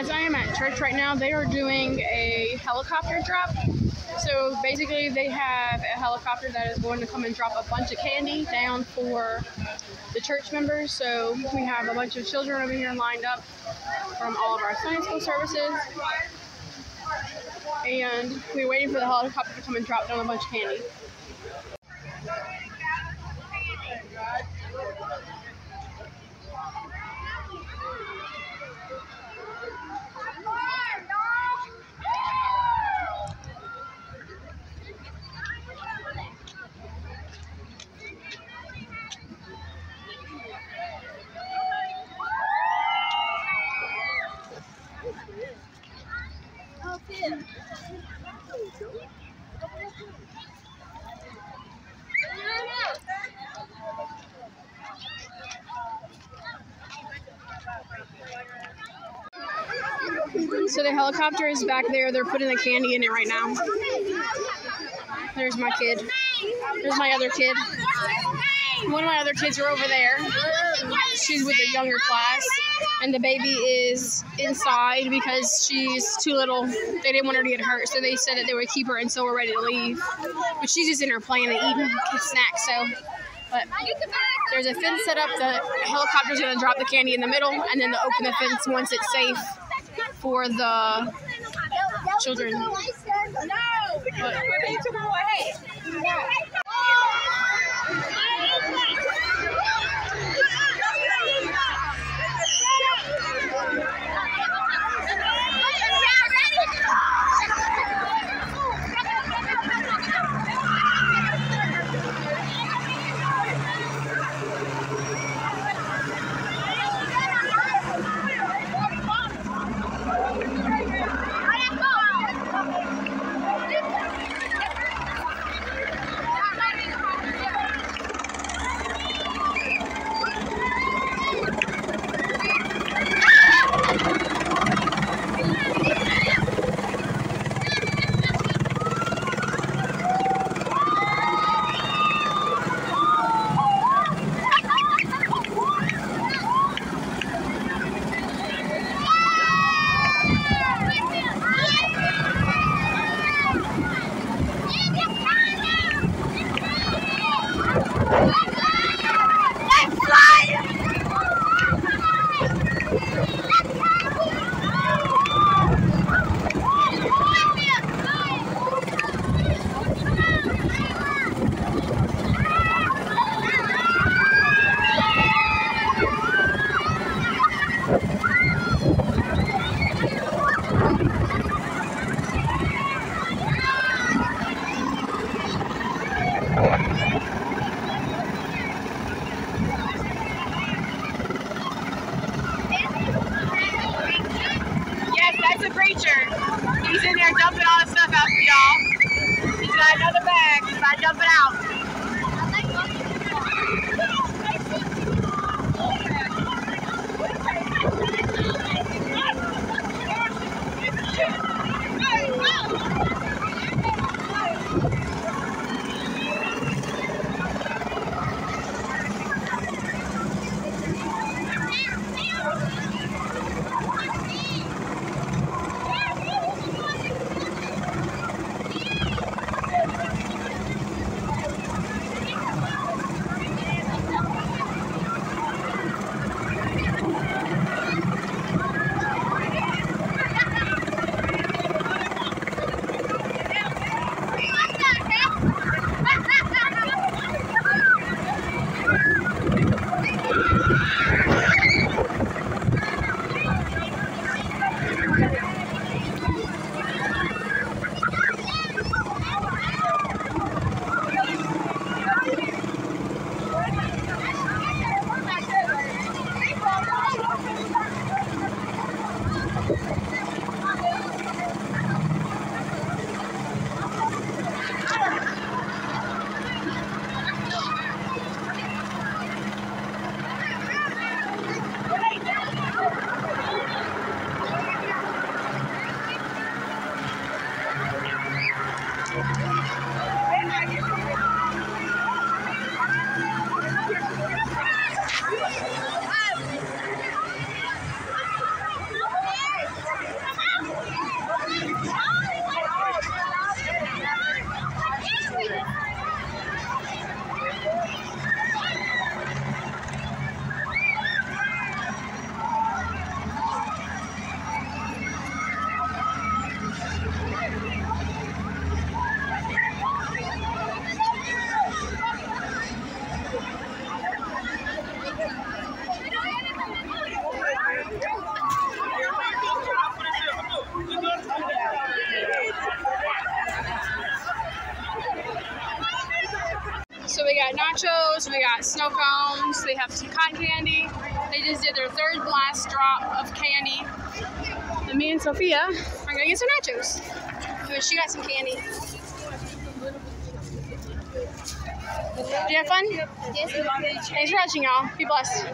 guys, I am at church right now. They are doing a helicopter drop. So basically they have a helicopter that is going to come and drop a bunch of candy down for the church members. So we have a bunch of children over here lined up from all of our Sunday school services. And we're waiting for the helicopter to come and drop down a bunch of candy. So the helicopter is back there. They're putting the candy in it right now. There's my kid. There's my other kid. One of my other kids are over there. She's with a younger class. And the baby is inside because she's too little. They didn't want her to get hurt, so they said that they would keep her until we're ready to leave. But she's just in her playing and eating snacks, so. But there's a fence set up. The helicopter's going to drop the candy in the middle, and then they'll open the fence once it's safe for the children. But, he's in there dumping all the stuff out for y'all. He's got another bag. He's about to dump it out. nachos, we got snow cones, they have some cotton candy. They just did their third last drop of candy. And me and Sophia are gonna get some nachos. So she got some candy. Did you have fun? Yes. Thanks for watching, y'all. Be blessed.